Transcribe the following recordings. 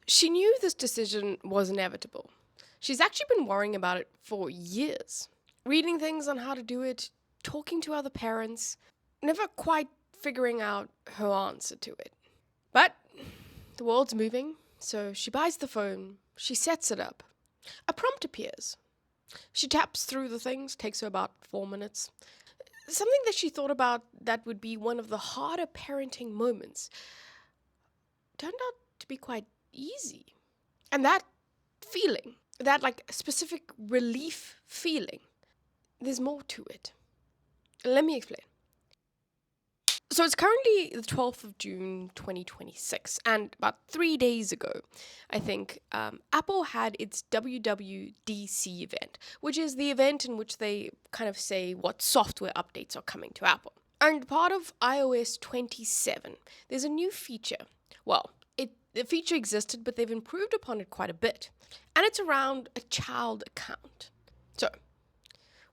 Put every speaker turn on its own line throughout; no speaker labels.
She knew this decision was inevitable. She's actually been worrying about it for years, reading things on how to do it, talking to other parents, never quite figuring out her answer to it. But the world's moving, so she buys the phone, she sets it up. A prompt appears. She taps through the things, takes her about 4 minutes. Something that she thought about that would be one of the harder parenting moments turned out to be quite easy. And that feeling, that like specific relief feeling, there's more to it. Let me explain. So it's currently the 12th of June 2026, and about 3 days ago, I think, Apple had its WWDC event, which is the event in which they kind of say what software updates are coming to Apple. And part of iOS 27, there's a new feature. Well, the feature existed, but they've improved upon it quite a bit. And it's around a child account. So,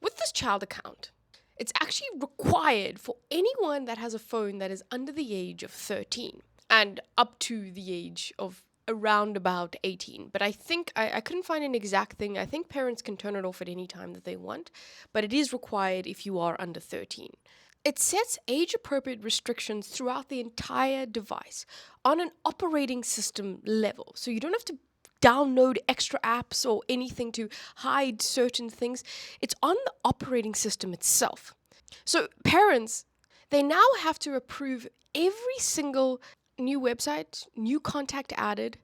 with this child account, it's actually required for anyone that has a phone that is under the age of 13 and up to the age of around about 18. But I think, I couldn't find an exact thing. I think parents can turn it off at any time that they want, but it is required if you are under 13. It sets age-appropriate restrictions throughout the entire device on an operating system level. So you don't have to download extra apps or anything to hide certain things. It's on the operating system itself. So parents, they now have to approve every single new website, new contact added,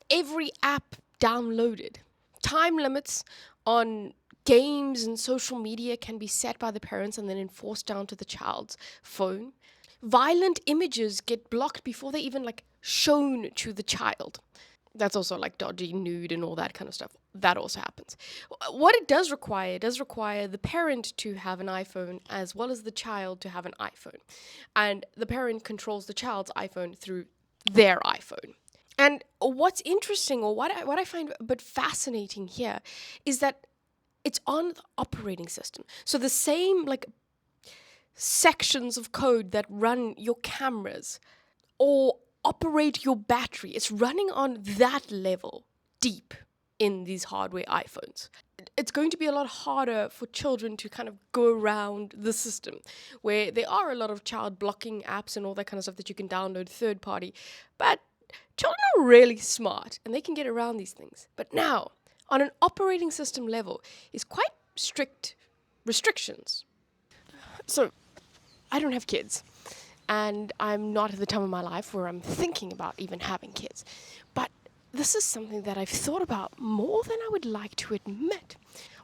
every app downloaded. Time limits on games and social media can be set by the parents and then enforced down to the child's phone. Violent images get blocked before they even shown to the child. That's also dodgy nude and all that kind of stuff. That also happens. What it does require the parent to have an iPhone as well as the child to have an iPhone. And the parent controls the child's iPhone through their iPhone. And what's interesting, or what I find but fascinating here, is that it's on the operating system. So the same sections of code that run your cameras or operate your battery, it's running on that level deep in these hardware iPhones. It's going to be a lot harder for children to kind of go around the system, where there are a lot of child blocking apps and all that kind of stuff that you can download third party, but children are really smart and they can get around these things. But now, on an operating system level, is quite strict restrictions. So, I don't have kids, and I'm not at the time of my life where I'm thinking about even having kids. But this is something that I've thought about more than I would like to admit.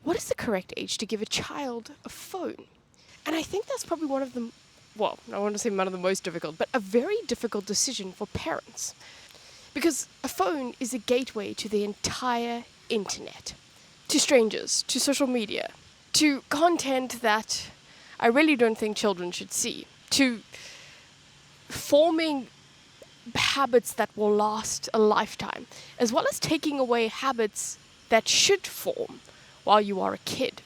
What is the correct age to give a child a phone? And I think that's probably one of the, well, I want to say one of the most difficult, but a very difficult decision for parents. Because a phone is a gateway to the entire internet, to strangers, to social media, to content that I really don't think children should see, to forming habits that will last a lifetime, as well as taking away habits that should form while you are a kid.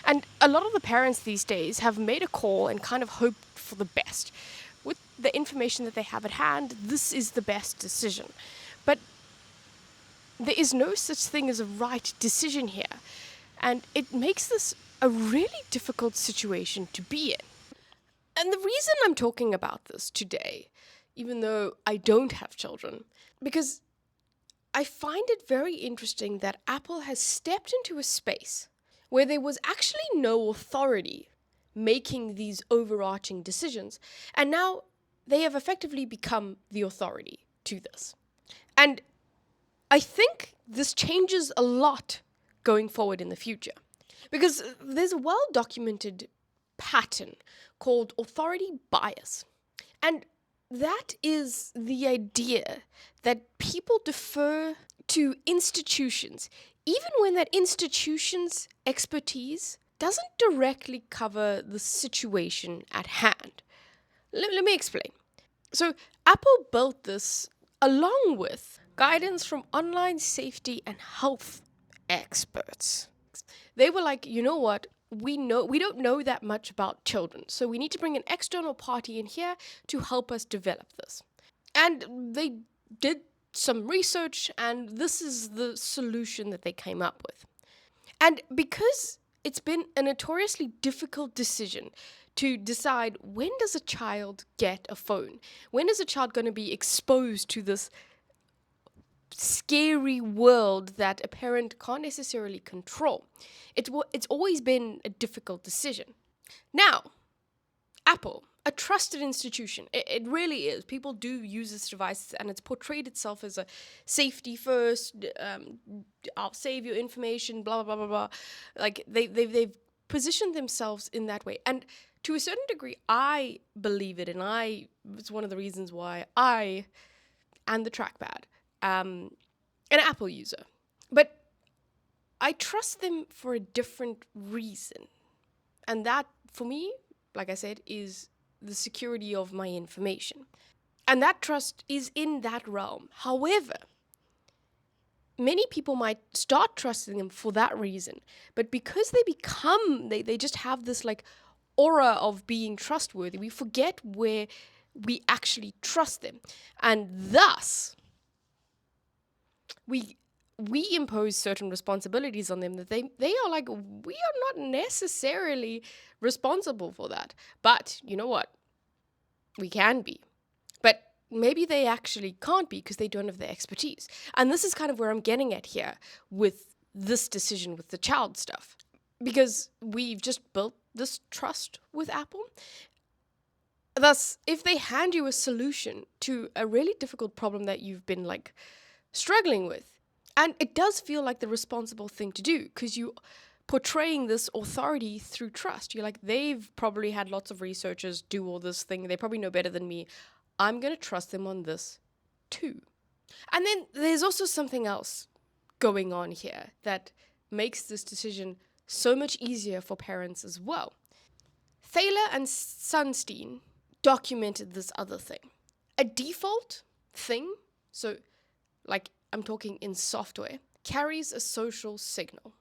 And a lot of the parents these days have made a call and kind of hoped for the best. With the information that they have at hand, this is the best decision. But there is no such thing as a right decision here. And it makes this a really difficult situation to be in. And the reason I'm talking about this today, even though I don't have children, because I find it very interesting that Apple has stepped into a space where there was actually no authority making these overarching decisions, and now they have effectively become the authority to this. And I think this changes a lot going forward in the future, because there's a well-documented pattern called authority bias. And that is the idea that people defer to institutions, even when that institution's expertise doesn't directly cover the situation at hand. Let me explain. So, Apple built this along with guidance from online safety and health experts. They were like, you know what? We don't know that much about children, so we need to bring an external party in here to help us develop this. And they did some research, and this is the solution that they came up with. And because it's been a notoriously difficult decision to decide, when does a child get a phone? When is a child going to be exposed to this scary world that a parent can't necessarily control? It's always been a difficult decision. Now, Apple, a trusted institution. It really is. People do use this device, and it's portrayed itself as a safety first, I'll save your information, blah, blah, blah, blah, blah. Like, they've positioned themselves in that way. And to a certain degree, I believe it, and it's one of the reasons why I, and the trackpad, an Apple user. But I trust them for a different reason. And that, for me, like I said, is the security of my information. And that trust is in that realm. However, many people might start trusting them for that reason. But because they just have this like aura of being trustworthy, we forget where we actually trust them. And thus, we impose certain responsibilities on them that they are like, we are not necessarily responsible for that. But you know what? We can be. But maybe they actually can't be because they don't have the expertise. And this is kind of where I'm getting at here with this decision with the child stuff. Because we've just built this trust with Apple. Thus, if they hand you a solution to a really difficult problem that you've been like struggling with, and it does feel like the responsible thing to do because you portraying this authority through trust. You're like, they've probably had lots of researchers do all this thing. They probably know better than me. I'm going to trust them on this too. And then there's also something else going on here that makes this decision so much easier for parents as well. Thaler and Sunstein documented this other thing. A default thing, so like I'm talking in software, carries a social signal.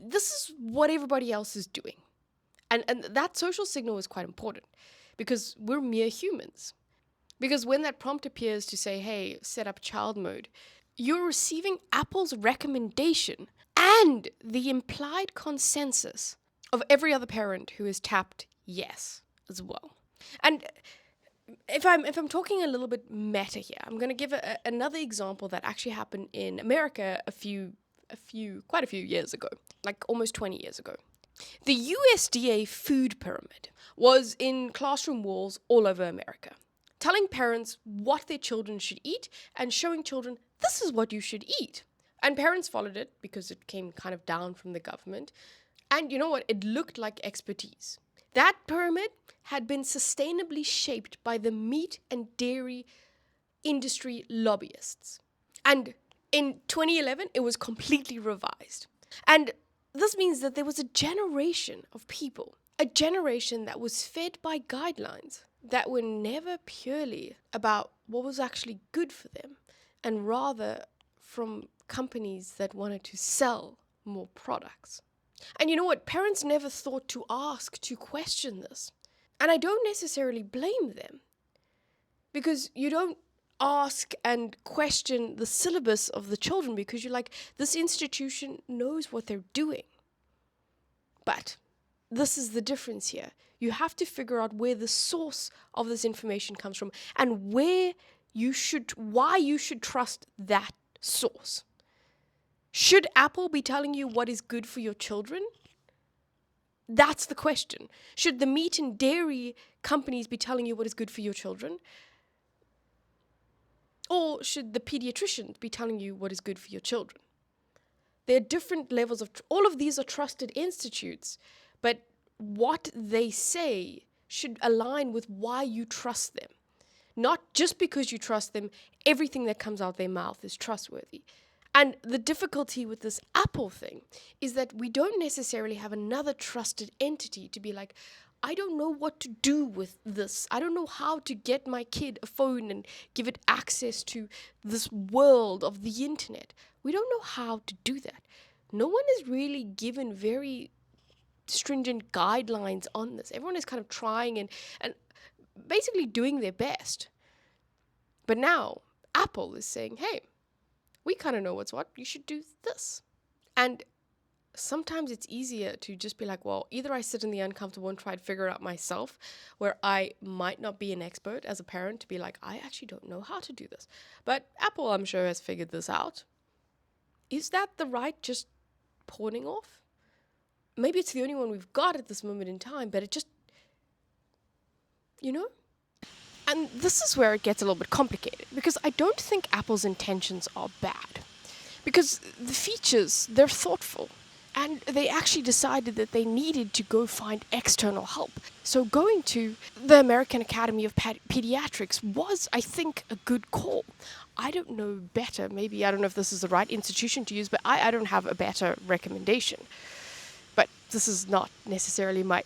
This is what everybody else is doing. And that social signal is quite important because we're mere humans. Because when that prompt appears to say, hey, set up child mode, you're receiving Apple's recommendation and the implied consensus of every other parent who has tapped yes as well. And if I'm talking a little bit meta here, I'm going to give another example that actually happened in America quite a few years ago, like almost 20 years ago. The USDA food pyramid was in classroom walls all over America, telling parents what their children should eat and showing children this is what you should eat. And parents followed it because it came kind of down from the government. And you know what? It looked like expertise. That pyramid had been sustainably shaped by the meat and dairy industry lobbyists. And in 2011, it was completely revised. And this means that there was a generation of people, a generation that was fed by guidelines that were never purely about what was actually good for them, and rather from companies that wanted to sell more products. And you know what? Parents never thought to ask, to question this. And I don't necessarily blame them, because you don't ask and question the syllabus of the children because you're like, this institution knows what they're doing. But this is the difference here. You have to figure out where the source of this information comes from and why you should trust that source. Should Apple be telling you what is good for your children? That's the question. Should the meat and dairy companies be telling you what is good for your children? Or should the pediatricians be telling you what is good for your children? There are different levels of, all of these are trusted institutes, but what they say should align with why you trust them. Not just because you trust them, everything that comes out their mouth is trustworthy. And the difficulty with this Apple thing is that we don't necessarily have another trusted entity to be like, I don't know what to do with this. I don't know how to get my kid a phone and give it access to this world of the internet. We don't know how to do that. No one is really given very stringent guidelines on this. Everyone is kind of trying and basically doing their best. But now, Apple is saying, hey, we kind of know what's what. You should do this. And sometimes it's easier to just be like, well, either I sit in the uncomfortable and try to figure it out myself, where I might not be an expert as a parent to be like, I actually don't know how to do this. But Apple, I'm sure, has figured this out. Is that the right just pawning off? Maybe it's the only one we've got at this moment in time, but it just, you know? And this is where it gets a little bit complicated, because I don't think Apple's intentions are bad. Because the features, they're thoughtful. And they actually decided that they needed to go find external help. So going to the American Academy of Pediatrics was, I think, a good call. I don't know better. Maybe I don't know if this is the right institution to use, but I don't have a better recommendation. But this is not necessarily my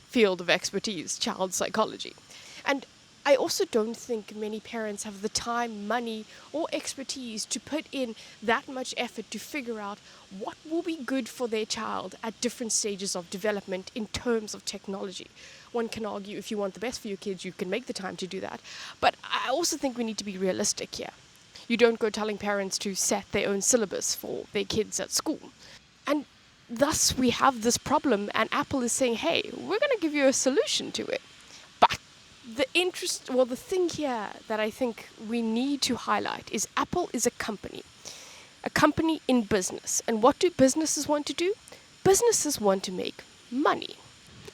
field of expertise, child psychology. And I also don't think many parents have the time, money, or expertise to put in that much effort to figure out what will be good for their child at different stages of development in terms of technology. One can argue if you want the best for your kids, you can make the time to do that. But I also think we need to be realistic here. You don't go telling parents to set their own syllabus for their kids at school. And thus we have this problem, and Apple is saying, hey, we're going to give you a solution to it. But the thing here that I think we need to highlight is Apple is a company in business. And what do businesses want to do? Businesses want to make money.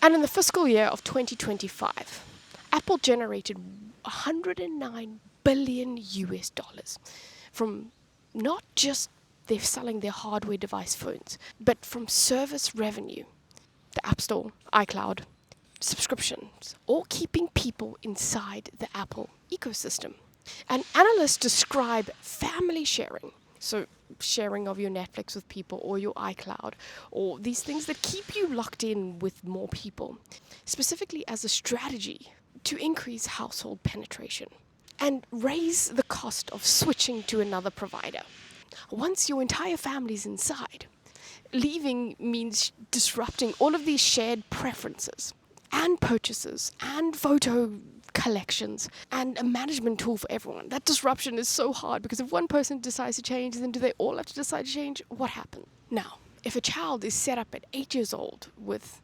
And in the fiscal year of 2025, Apple generated 109 billion US dollars from not just they're selling their hardware device phones, but from service revenue, the App Store, iCloud, subscriptions, or keeping people inside the Apple ecosystem. And analysts describe family sharing, so sharing of your Netflix with people or your iCloud, or these things that keep you locked in with more people, specifically as a strategy to increase household penetration and raise the cost of switching to another provider. Once your entire family's inside, leaving means disrupting all of these shared preferences and purchases and photo collections and a management tool for everyone. That disruption is so hard because if one person decides to change, then do they all have to decide to change? What happens? Now, if a child is set up at 8 years old with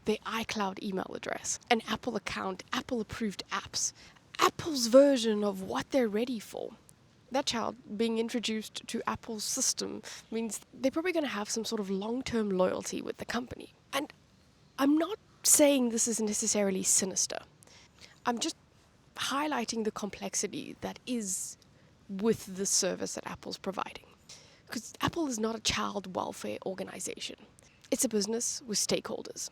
their iCloud email address, an Apple account, Apple approved apps, Apple's version of what they're ready for, that child being introduced to Apple's system means they're probably going to have some sort of long-term loyalty with the company. And I'm not saying this is necessarily sinister. I'm just highlighting the complexity that is with the service that Apple's providing. Because Apple is not a child welfare organization. It's a business with stakeholders.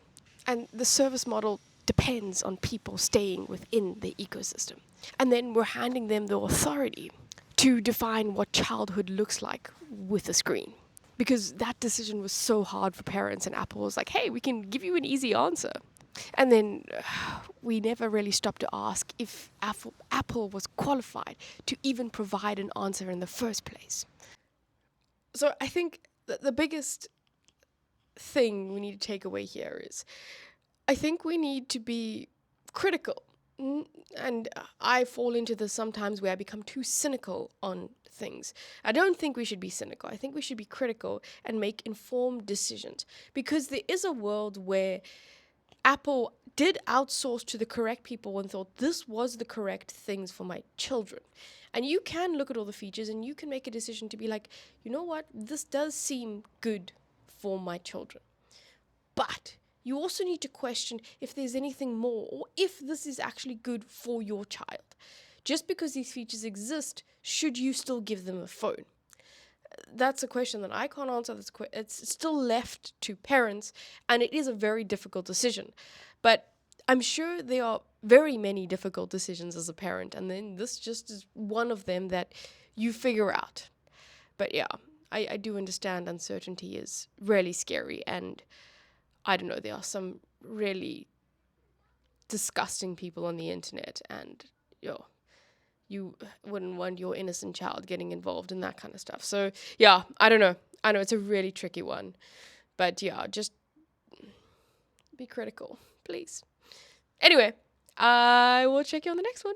And the service model depends on people staying within the ecosystem. And then we're handing them the authority to define what childhood looks like with a screen. Because that decision was so hard for parents, and Apple was like, hey, we can give you an easy answer. And then we never really stopped to ask if Apple was qualified to even provide an answer in the first place. So I think that the biggest thing we need to take away here is I think we need to be critical. And I fall into this sometimes where I become too cynical on things. I don't think we should be cynical. I think we should be critical and make informed decisions. Because there is a world where Apple did outsource to the correct people and thought this was the correct things for my children. And you can look at all the features and you can make a decision to be like, you know what, this does seem good for my children. But you also need to question if there's anything more or if this is actually good for your child. Just because these features exist, should you still give them a phone? That's a question that I can't answer. It's still left to parents, and it is a very difficult decision. But I'm sure there are very many difficult decisions as a parent, and then this just is one of them that you figure out. But yeah, I do understand uncertainty is really scary, and I don't know, there are some really disgusting people on the internet, and you wouldn't want your innocent child getting involved in that kind of stuff. So yeah, I don't know. I know it's a really tricky one, but yeah, just be critical, please. Anyway, I will check you on the next one.